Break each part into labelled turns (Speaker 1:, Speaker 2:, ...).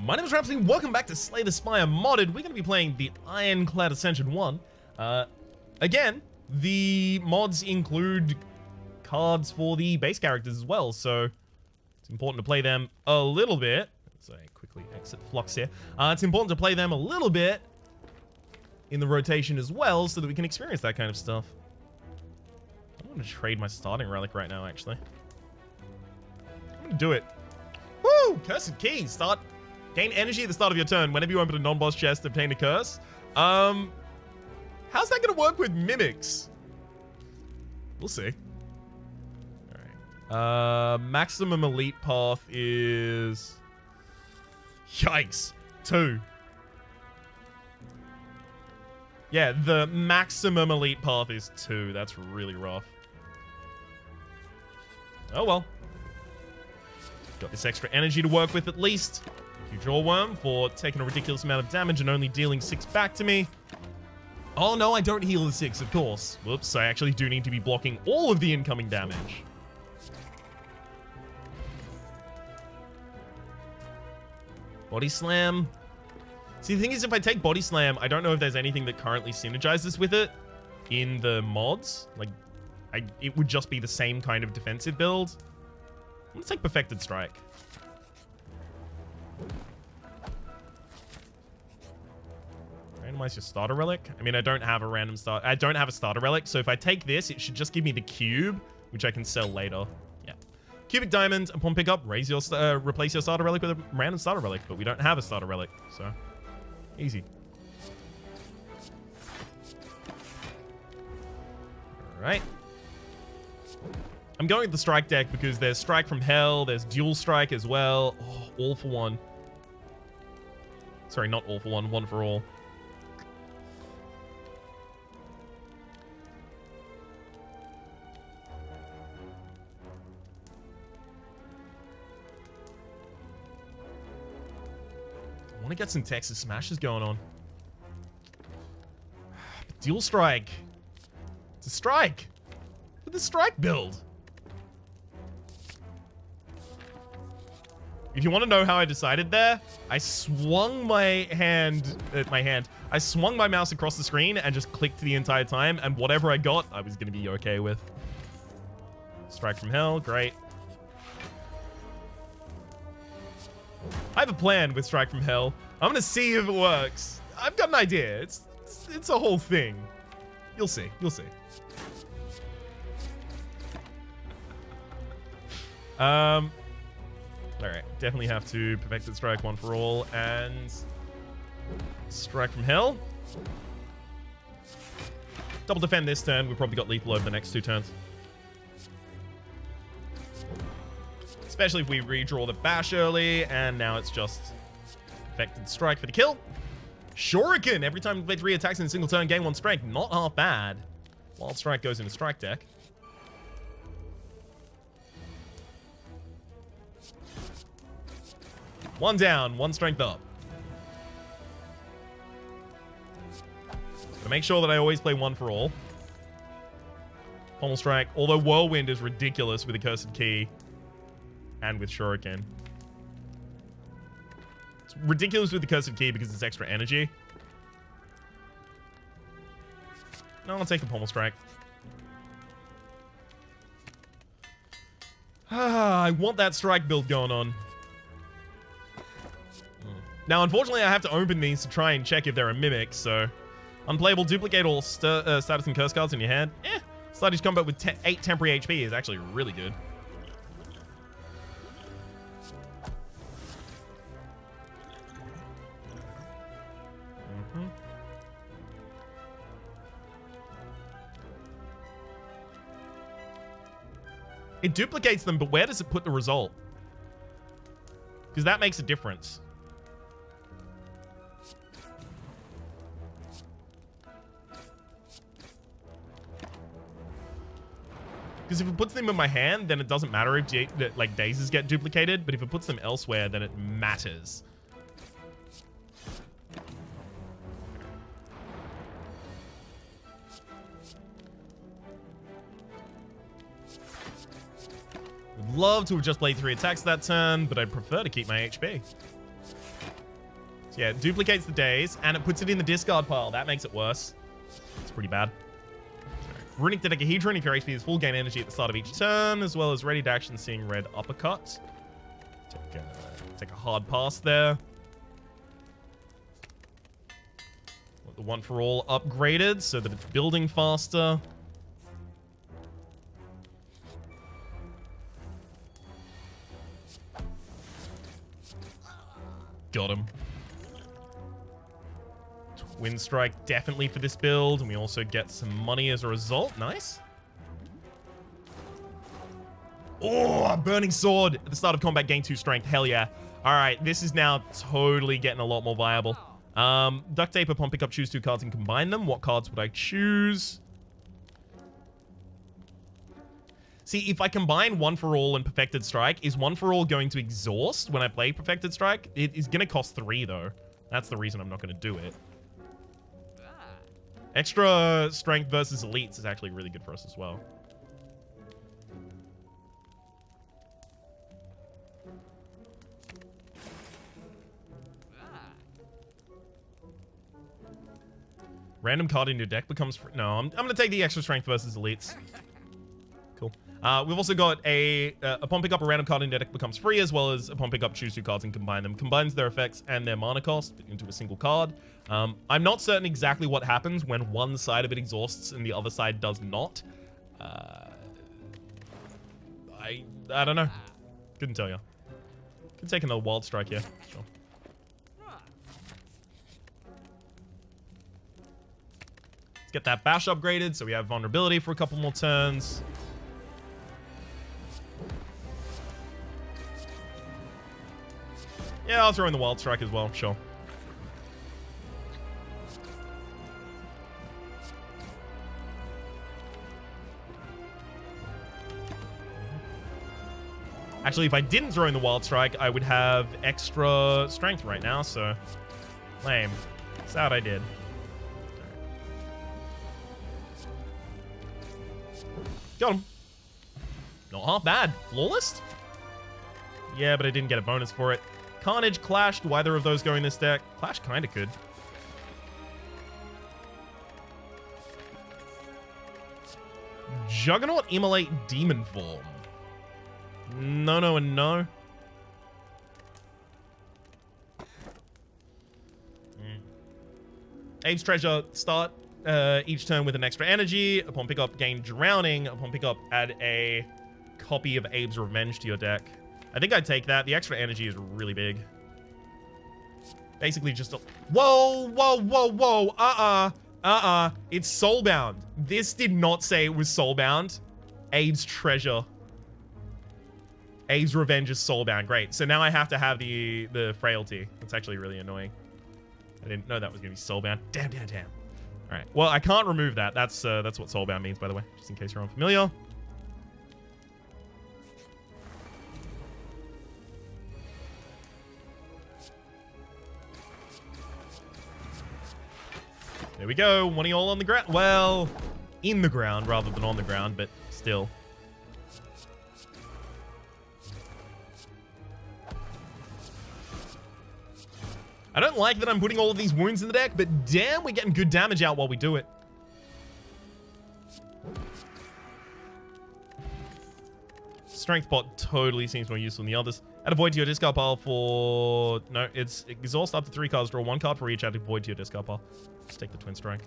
Speaker 1: My name is Rhapsody, welcome back to Slay the Spire Modded. We're going to be playing the Ironclad Ascension 1. Again, the mods include cards for the base characters as well, so it's important to play them a little bit. So I quickly exit Flux here. It's important to play them a little bit in the rotation as well, so that we can experience that kind of stuff. I'm going to trade my starting relic right now, actually. I'm going to do it. Woo! Cursed Key. Start. Gain energy at the start of your turn. Whenever you open a non-boss chest, obtain a curse. How's that going to work with mimics? We'll see. Alright. Maximum elite path is... Yikes. 2. Yeah, the maximum elite path is 2. That's really rough. Oh well. Got this extra energy to work with at least. You draw worm for taking a ridiculous amount of damage and only dealing 6 back to me. Oh no, I don't heal the 6, of course. Whoops, I actually do need to be blocking all of the incoming damage. Body Slam. See, the thing is, if I take Body Slam, I don't know if there's anything that currently synergizes with it in the mods. Like, it would just be the same kind of defensive build. I'm gonna take Perfected Strike. Randomize your starter relic. I mean, I don't have a starter relic, so if I take this, it should just give me the cube, which I can sell later. Yeah. Cubic Diamond, upon pickup, replace your starter relic with a random starter relic, but we don't have a starter relic, so easy. Alright. I'm going with the strike deck because there's Strike from Hell, there's Dual Strike as well. Oh, all for one. Sorry, not all for one, one for all. I want to get some Texas Smashes going on. Dual Strike. It's a strike. With a strike build. If you want to know how I decided there, I swung my I swung my mouse across the screen and just clicked the entire time, and whatever I got, I was going to be okay with. Strike from Hell, great. I have a plan with Strike from Hell. I'm going to see if it works. I've got an idea. It's a whole thing. You'll see. You'll see. Alright, definitely have to Perfected Strike one for all, and Strike from Hell. Double defend this turn. We've probably got lethal over the next 2 turns. Especially if we redraw the bash early, and now it's just Perfected Strike for the kill. Shuriken! Every time you play 3 attacks in a single turn, gain 1 strength. Not half bad. Wild Strike goes in a strike deck. One down, 1 strength up. Gotta make sure that I always play 1 for all. Pommel Strike, although Whirlwind is ridiculous with a Cursed Key and with Shuriken. It's ridiculous with the Cursed Key because it's extra energy. No, I'll take a Pommel Strike. I want that strike build going on. Now, unfortunately, I have to open these to try and check if there are mimics, so... Unplayable, duplicate all status and curse cards in your hand. Sluggish combat with 8 temporary HP is actually really good. It duplicates them, but where does it put the result? Because that makes a difference. Because if it puts them in my hand, then it doesn't matter if like dazes get duplicated, but if it puts them elsewhere, then it matters. Would love to have just played 3 attacks that turn, but I'd prefer to keep my HP. So yeah, it duplicates the days, and it puts it in the discard pile. That makes it worse. It's pretty bad. Runic Dodecahedron. If your HP is full, gain energy at the start of each turn, as well as ready to action Seeing Red Uppercut. Take a hard pass there. Want the One for All upgraded so that it's building faster. Got him. Twin Strike definitely for this build, and we also get some money as a result. Nice. Oh, a Burning Sword at the start of combat, gain 2 strength. Hell yeah. All right, this is now totally getting a lot more viable. Duct Tape upon pickup, choose 2 cards and combine them. What cards would I choose? See, if I combine One for All and Perfected Strike, is One for All going to exhaust when I play Perfected Strike? It is going to cost 3, though. That's the reason I'm not going to do it. Extra strength versus elites is actually really good for us as well. Random card in your deck becomes free. No, I'm going to take the extra strength versus elites. Cool. We've also got upon pickup, a random card in your deck becomes free, as well as upon pickup, choose 2 cards and combine them. Combines their effects and their mana cost into a single card. I'm not certain exactly what happens when one side of it exhausts and the other side does not. I don't know. Couldn't tell you. Could take another Wild Strike here. Sure. Let's get that Bash upgraded so we have vulnerability for a couple more turns. Yeah, I'll throw in the Wild Strike as well, sure. Actually, if I didn't throw in the Wild Strike, I would have extra strength right now, so lame. Sad I did. Got him. Not half bad. Flawless? Yeah, but I didn't get a bonus for it. Carnage, Clash. Do either of those go in this deck? Clash kind of could. Juggernaut, Immolate, Demon Form. No, no, and no. Abe's Treasure, start each turn with an extra energy. Upon pickup, gain Drowning. Upon pickup, add a copy of Abe's Revenge to your deck. I think I'd take that. The extra energy is really big. Basically just a... Whoa, whoa, whoa, whoa. It's Soulbound. This did not say it was Soulbound. Abe's Treasure. Abe's Revenge is Soulbound. Great. So now I have to have the Frailty. It's actually really annoying. I didn't know that was going to be Soulbound. Damn, damn, damn. All right. Well, I can't remove that. That's what Soulbound means, by the way, just in case you're unfamiliar. There we go. One of y'all on the ground. Well, in the ground rather than on the ground, but still. I don't like that I'm putting all of these wounds in the deck, but damn, we're getting good damage out while we do it. Strength Pot totally seems more useful than the others. Add a void to your discard pile for... No, it's exhaust up to 3 cards. Draw 1 card for each. Add a void to your discard pile. Just take the Twin Strike.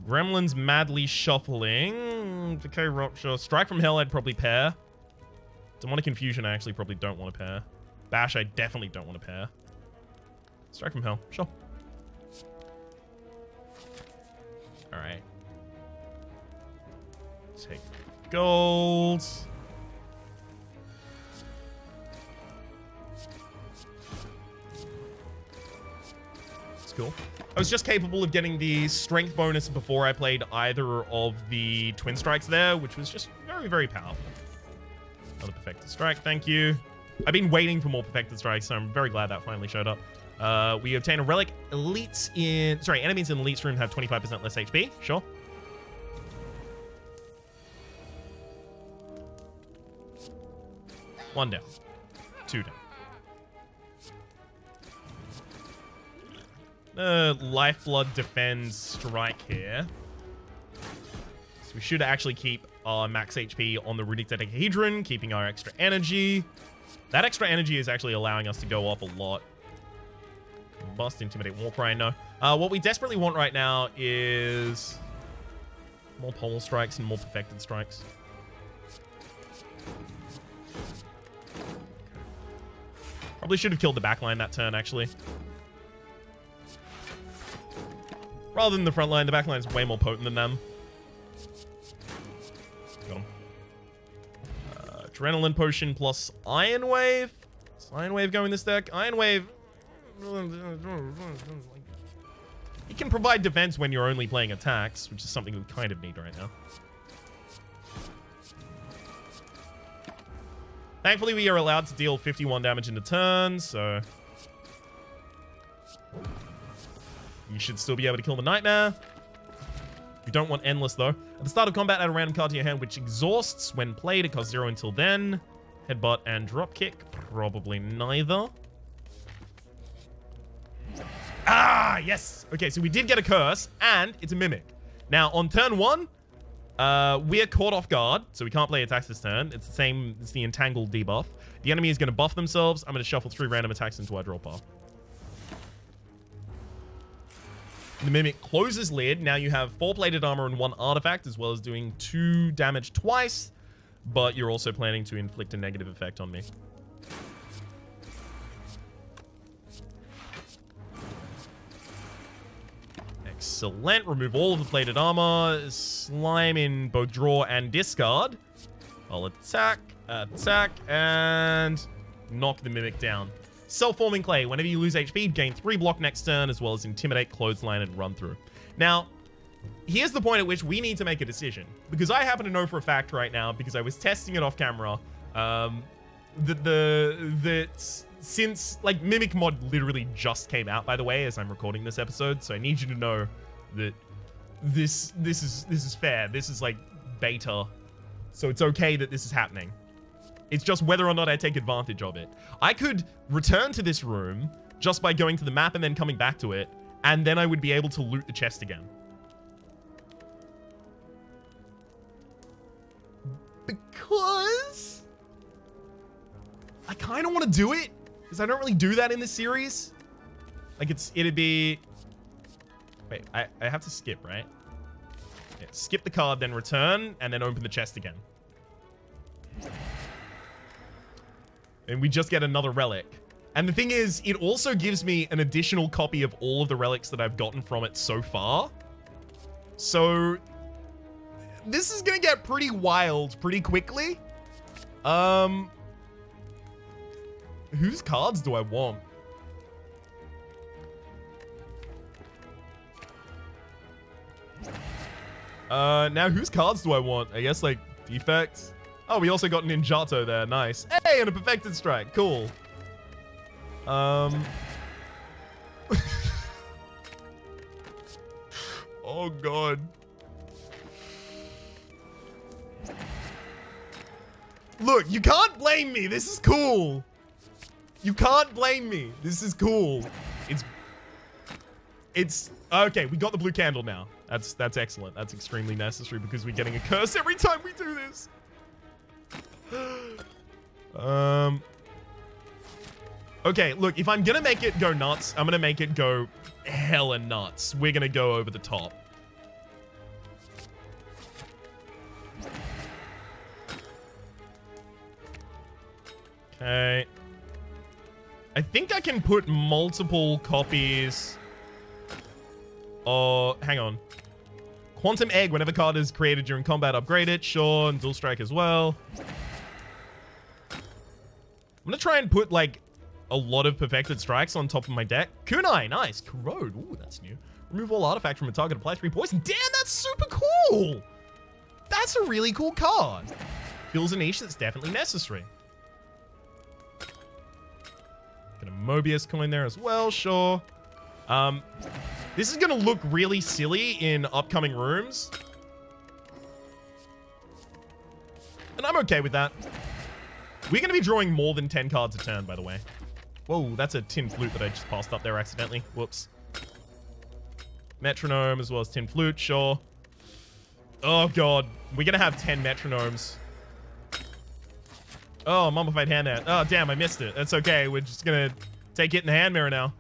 Speaker 1: Gremlins Madly Shuffling. Decay Rupture. Strike from Hell I'd probably pair. Demonic Confusion I actually probably don't want to pair. Bash I definitely don't want to pair. Strike from Hell. Sure. Alright. Take gold. It's cool. I was just capable of getting the strength bonus before I played either of the Twin Strikes there, which was just very, very powerful. Another Perfected Strike, thank you. I've been waiting for more Perfected Strikes, so I'm very glad that finally showed up. We obtain a relic. Enemies in Elite's room have 25% less HP. Sure. 1 down. 2 down. Lifeblood defends strike here. So we should actually keep our max HP on the Runic Dodecahedron, keeping our extra energy. That extra energy is actually allowing us to go up a lot. Combust, Intimidate, Warcry, no. What we desperately want right now is more Pommel Strikes and more Perfected Strikes. Probably should have killed the backline that turn, actually. Rather than the front line, the backline is way more potent than them. Got him. Adrenaline Potion plus Iron Wave. Does Iron Wave go in this deck? Iron Wave... It can provide defense when you're only playing attacks, which is something we kind of need right now. Thankfully, we are allowed to deal 51 damage in a turn, so... You should still be able to kill the Nightmare. You don't want Endless, though. At the start of combat, add a random card to your hand, which exhausts when played. It costs 0 until then. Headbutt and Dropkick. Probably neither. Ah, yes! Okay, so we did get a Curse, and it's a Mimic. Now, on turn 1, we are caught off guard, so we can't play attacks this turn. It's the same, it's the Entangled debuff. The enemy is going to buff themselves. I'm going to shuffle 3 random attacks into our draw pile. The Mimic closes lid. Now you have 4 plated armor and 1 artifact, as well as doing 2 damage twice, but you're also planning to inflict a negative effect on me. Excellent. Remove all of the plated armor. Slime in both draw and discard. I'll attack, and knock the Mimic down. Self-forming Clay. Whenever you lose HP, gain 3 block next turn, as well as Intimidate, Clothesline, and Run Through. Now, here's the point at which we need to make a decision. Because I happen to know for a fact right now, because I was testing it off camera, since, like, Mimic mod literally just came out, by the way, as I'm recording this episode, so I need you to know that this is fair. This is, like, beta. So it's okay that this is happening. It's just whether or not I take advantage of it. I could return to this room just by going to the map and then coming back to it, and then I would be able to loot the chest again. Because I kind of want to do it, because I don't really do that in this series. Like, it'd be... Wait, I have to skip, right? Yeah, skip the card, then return, and then open the chest again. And we just get another relic. And the thing is, it also gives me an additional copy of all of the relics that I've gotten from it so far. So, this is gonna get pretty wild pretty quickly. Whose cards do I want? Now whose cards do I want? I guess, like, defects. Oh, we also got an Ninjato there. Nice. Hey, and a Perfected Strike. Cool. Oh, God. Look, you can't blame me. This is cool. You can't blame me. This is cool. It's okay. We got the blue candle now. That's excellent. That's extremely necessary because we're getting a curse every time we do this. Okay, look, if I'm gonna make it go nuts, I'm gonna make it go hella nuts. We're gonna go over the top. Okay. I think I can put multiple copies. Oh, hang on. Quantum Egg, whenever card is created during combat, upgrade it. Sure, and Dual Strike as well. I'm gonna try and put, like, a lot of Perfected Strikes on top of my deck. Kunai, nice. Corrode, ooh, that's new. Remove all artifact from a target, apply 3 poison. Damn, that's super cool! That's a really cool card. Fills a niche that's definitely necessary. Get a Mobius coin there as well, sure. This is gonna look really silly in upcoming rooms. And I'm okay with that. We're going to be drawing more than 10 cards a turn, by the way. Whoa, that's a tin flute that I just passed up there accidentally. Whoops. Metronome as well as tin flute, sure. Oh, God. We're going to have 10 metronomes. Oh, mummified hand there. Oh, damn, I missed it. That's okay. We're just going to take it in the hand mirror now.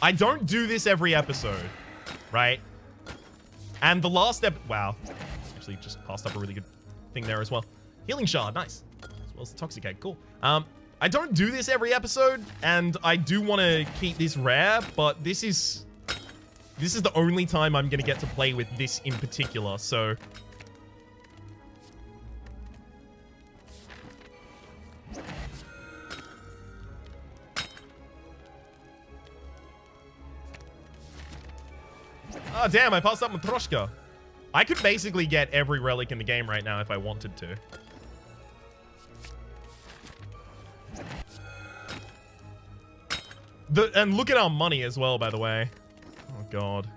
Speaker 1: I don't do this every episode, right? And the last wow. Actually, just passed up a really good thing there as well. Healing shard, nice. As well as the toxicate, cool. I don't do this every episode, and I do want to keep this rare, but this is the only time I'm going to get to play with this in particular, so... Oh, damn, I passed up Matroshka. I could basically get every relic in the game right now if I wanted to. And look at our money as well, by the way. Oh, God.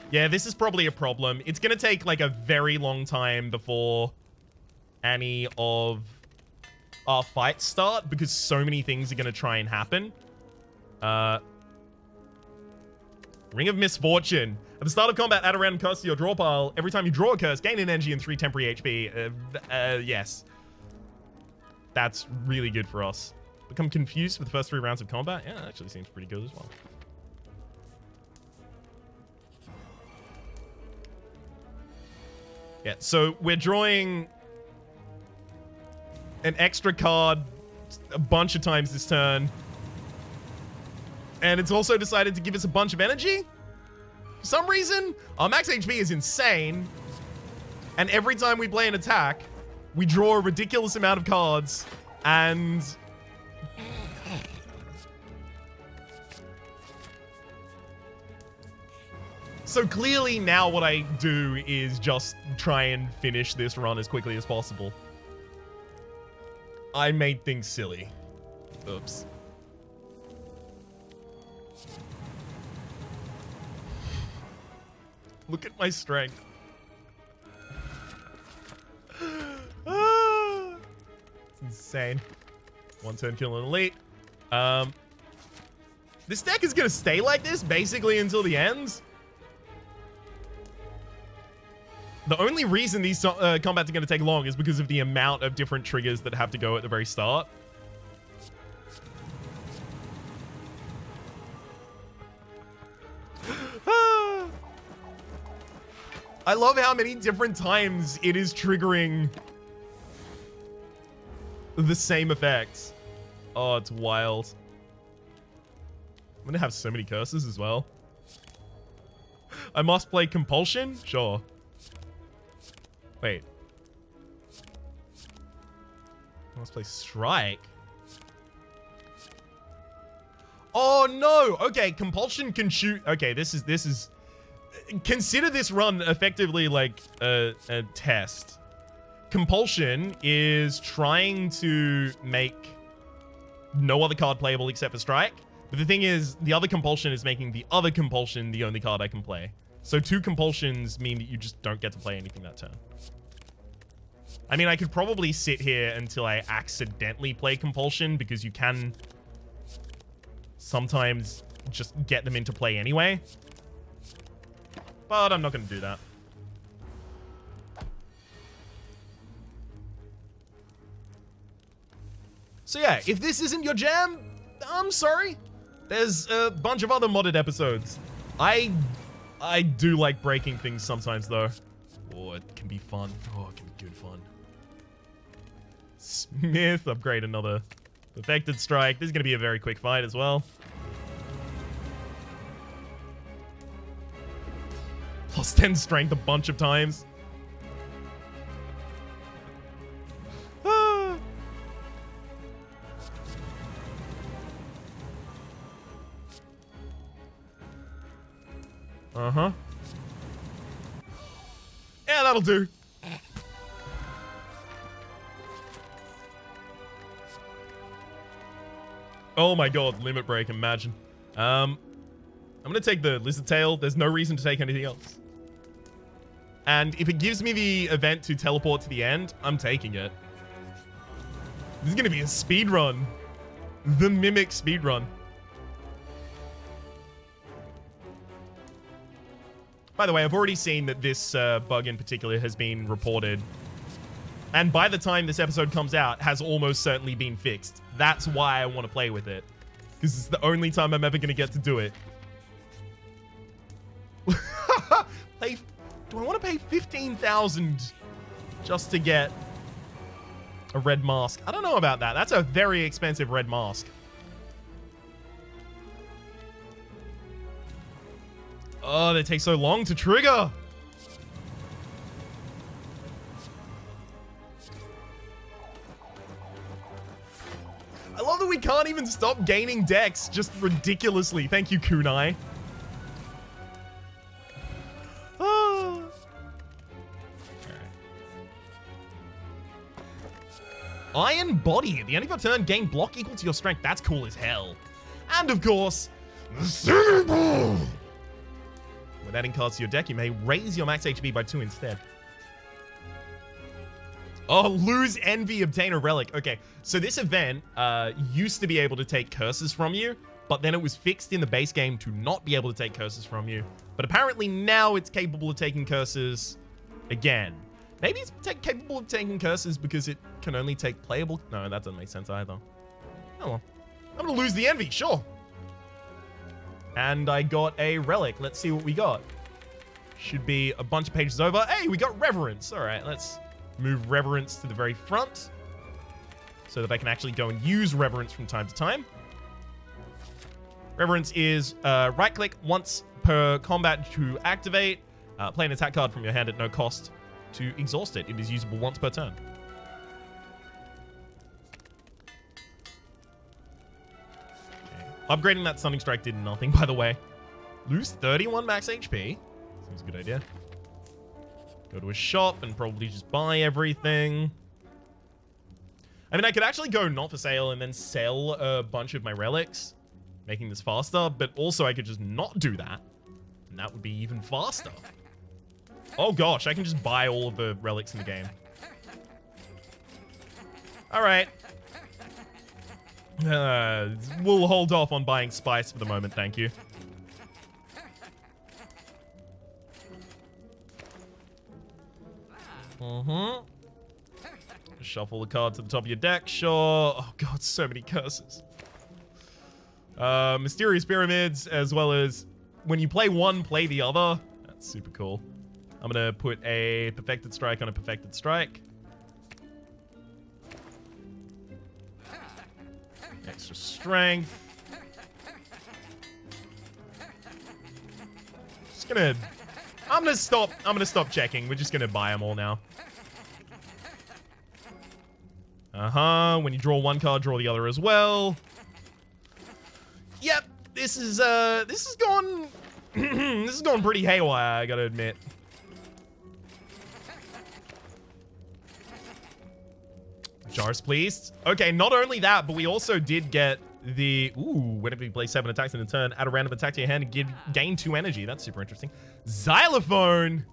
Speaker 1: Yeah, this is probably a problem. It's going to take, like, a very long time before any of our fights start, because so many things are going to try and happen. Ring of Misfortune. At the start of combat, add a random curse to your draw pile. Every time you draw a curse, gain an energy and 3 temporary HP. Yes. That's really good for us. Become confused for the first 3 rounds of combat? Yeah, that actually seems pretty good as well. Yeah, so we're drawing an extra card a bunch of times this turn. And it's also decided to give us a bunch of energy. For some reason, our max HP is insane. And every time we play an attack, we draw a ridiculous amount of cards. And... so clearly now what I do is just try and finish this run as quickly as possible. I made things silly. Oops. Look at my strength. It's insane. 1 turn kill an elite. This deck is going to stay like this basically until the end. The only reason these combats are going to take long is because of the amount of different triggers that have to go at the very start. I love how many different times it is triggering the same effects. Oh, it's wild. I'm gonna have so many curses as well. I must play Compulsion? Sure. Wait. I must play Strike. Oh no! Okay, Compulsion can shoot. Okay, this is. Consider this run effectively like a test. Compulsion is trying to make no other card playable except for Strike. But the thing is, the other Compulsion is making the other Compulsion the only card I can play. So 2 Compulsions mean that you just don't get to play anything that turn. I mean, I could probably sit here until I accidentally play Compulsion, because you can sometimes just get them into play anyway. But I'm not going to do that. So yeah, if this isn't your jam, I'm sorry. There's a bunch of other modded episodes. I do like breaking things sometimes, though. Oh, it can be fun. Oh, it can be good fun. Smith, upgrade another perfected strike. This is going to be a very quick fight as well. Plus 10 strength a bunch of times. Ah. Uh-huh. Yeah, that'll do. Oh my god, limit break, imagine. I'm gonna take the lizard tail. There's no reason to take anything else. And if it gives me the event to teleport to the end, I'm taking it. This is going to be a speed run. The Mimic speed run. By the way, I've already seen that this bug in particular has been reported. And by the time this episode comes out, has almost certainly been fixed. That's why I want to play with it. Because it's the only time I'm ever going to get to do it. Do I want to pay 15,000 just to get a red mask? I don't know about that. That's a very expensive red mask. Oh, they take so long to trigger. I love that we can't even stop gaining dex just ridiculously. Thank you, Kunai. Iron Body. At the end of your turn, gain block equal to your strength. That's cool as hell. And of course, the City Ball. When adding cards to your deck, you may raise your max HP by 2 instead. Oh, lose Envy, obtain a relic. Okay, so this event used to be able to take curses from you, but then it was fixed in the base game to not be able to take curses from you. But apparently now it's capable of taking curses again. Maybe it's capable of taking curses because it can only take playable... No, that doesn't make sense either. Oh well. I'm gonna lose the Envy, sure. And I got a relic. Let's see what we got. Should be a bunch of pages over. Hey, we got Reverence. All right, let's move Reverence to the very front so that I can actually go and use Reverence from time to time. Reverence is right-click once per combat to activate. Play an attack card from your hand at no cost to exhaust it. It is usable once per turn. Okay. Upgrading that Stunning Strike did nothing, by the way. Lose 31 max HP. Seems a good idea. Go to a shop and probably just buy everything. I mean, I could actually go not for sale and then sell a bunch of my relics, making this faster, but also I could just not do that, and that would be even faster. Oh gosh, I can just buy all of the relics in the game. Alright. We'll hold off on buying spice for the moment, thank you. Shuffle the card to the top of your deck, sure. Oh god, so many curses. Mysterious Pyramids, as well as when you play one, play the other. That's super cool. I'm gonna put a Perfected Strike on a Perfected Strike. Extra strength. Just gonna... I'm gonna stop checking. We're just gonna buy them all now. When you draw one card, draw the other as well. Yep, this is gone this has gone pretty haywire, I gotta admit. Jars, please. Okay, not only that, but we also did get the... Ooh, whenever you play 7 attacks in a turn, add a random attack to your hand and gain 2 energy. That's super interesting. Xylophone!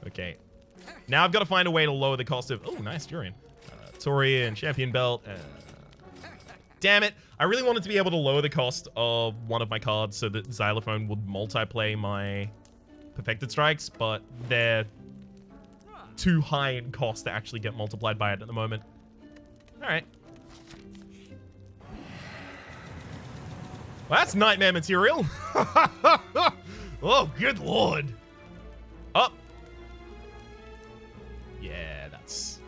Speaker 1: Okay. Now I've got to find a way to lower the cost of... Oh, nice, Durian. Torian, Champion Belt. Damn it. I really wanted to be able to lower the cost of one of my cards so that Xylophone would multiplay my Perfected Strikes, but they're too high in cost to actually get multiplied by it at the moment. Alright. Well, that's nightmare material. Oh, good lord. Oh. Yeah, that's...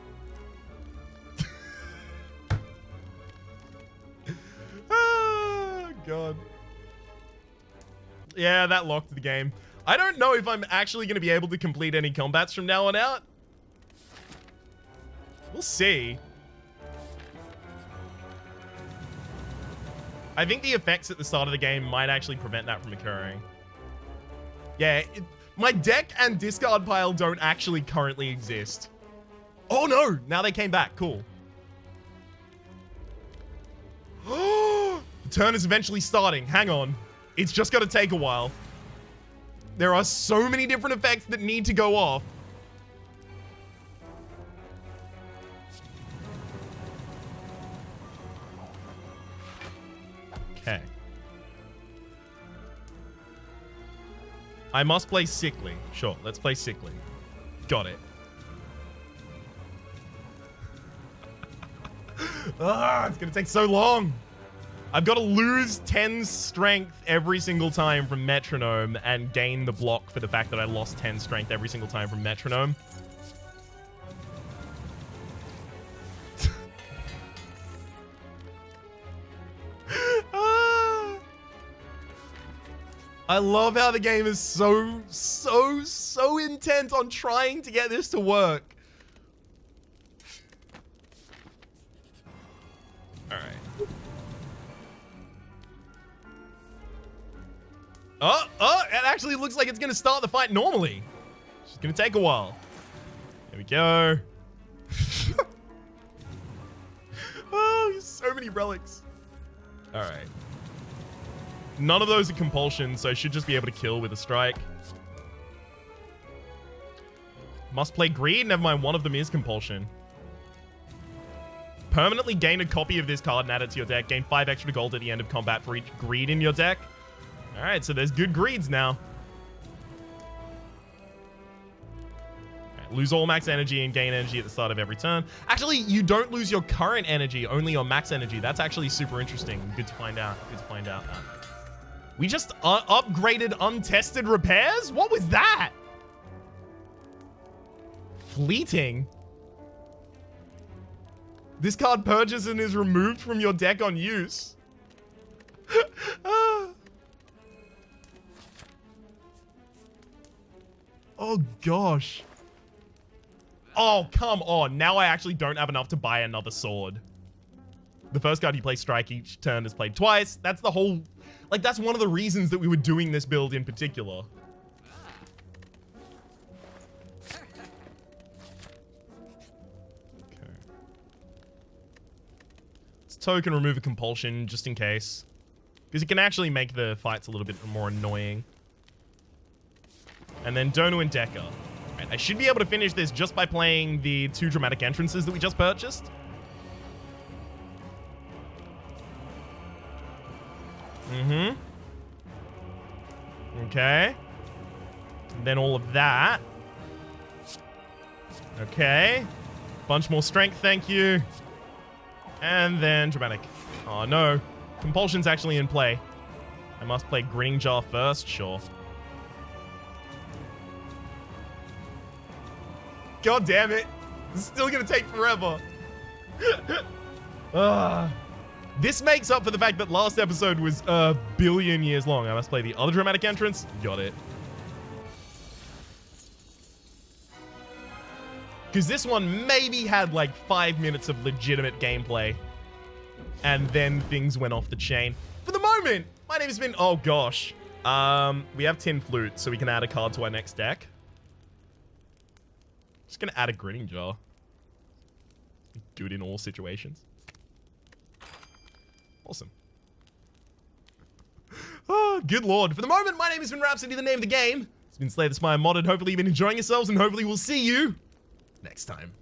Speaker 1: Oh, God. Yeah, that locked the game. I don't know if I'm actually going to be able to complete any combats from now on out. We'll see. I think the effects at the start of the game might actually prevent that from occurring. Yeah, my deck and discard pile don't actually currently exist. Oh no, now they came back, cool. The turn is eventually starting, hang on. It's just gonna take a while. There are so many different effects that need to go off. Okay. I must play Sickly. Sure, let's play Sickly. Got it. It's gonna take so long. I've got to lose 10 strength every single time from Metronome and gain the block for the fact that I lost 10 strength every single time from Metronome. I love how the game is so intent on trying to get this to work. Alright. It actually looks like it's going to start the fight normally. It's just going to take a while. There we go. Oh, so many relics. Alright. None of those are compulsion, so I should just be able to kill with a strike. Must play greed? Never mind, one of them is compulsion. Permanently gain a copy of this card and add it to your deck. Gain 5 extra gold at the end of combat for each greed in your deck. Alright, so there's good greeds now. Right, lose all max energy and gain energy at the start of every turn. Actually, you don't lose your current energy, only your max energy. That's actually super interesting. Good to find out. Good to find out. We just upgraded untested repairs? What was that? Fleeting. This card purges and is removed from your deck on use. Oh, gosh. Oh, come on. Now I actually don't have enough to buy another sword. The first card you play strike each turn is played twice. That's the whole... Like, that's one of the reasons that we were doing this build in particular. Okay. Let's token remove a compulsion just in case. Because it can actually make the fights a little bit more annoying. And then Donu and Decker. Right, I should be able to finish this just by playing the 2 dramatic entrances that we just purchased. Mm-hmm. Okay. And then all of that. Okay. Bunch more strength, thank you. And then dramatic. Oh, no. Compulsion's actually in play. I must play Grinning Jar first, sure. God damn it. This is still gonna take forever. This makes up for the fact that last episode was a billion years long. I must play the other dramatic entrance. Got it. Because this one maybe had like 5 minutes of legitimate gameplay. And then things went off the chain. For the moment, my name has been... Oh, gosh. We have Tin Flute, so we can add a card to our next deck. Just gonna add a Grinning Jar. Good in all situations. Awesome. Oh, good lord. For the moment, my name has been Rhapsody, the name of the game. It's been Slay the Spire modded. Hopefully you've been enjoying yourselves, and hopefully we'll see you next time.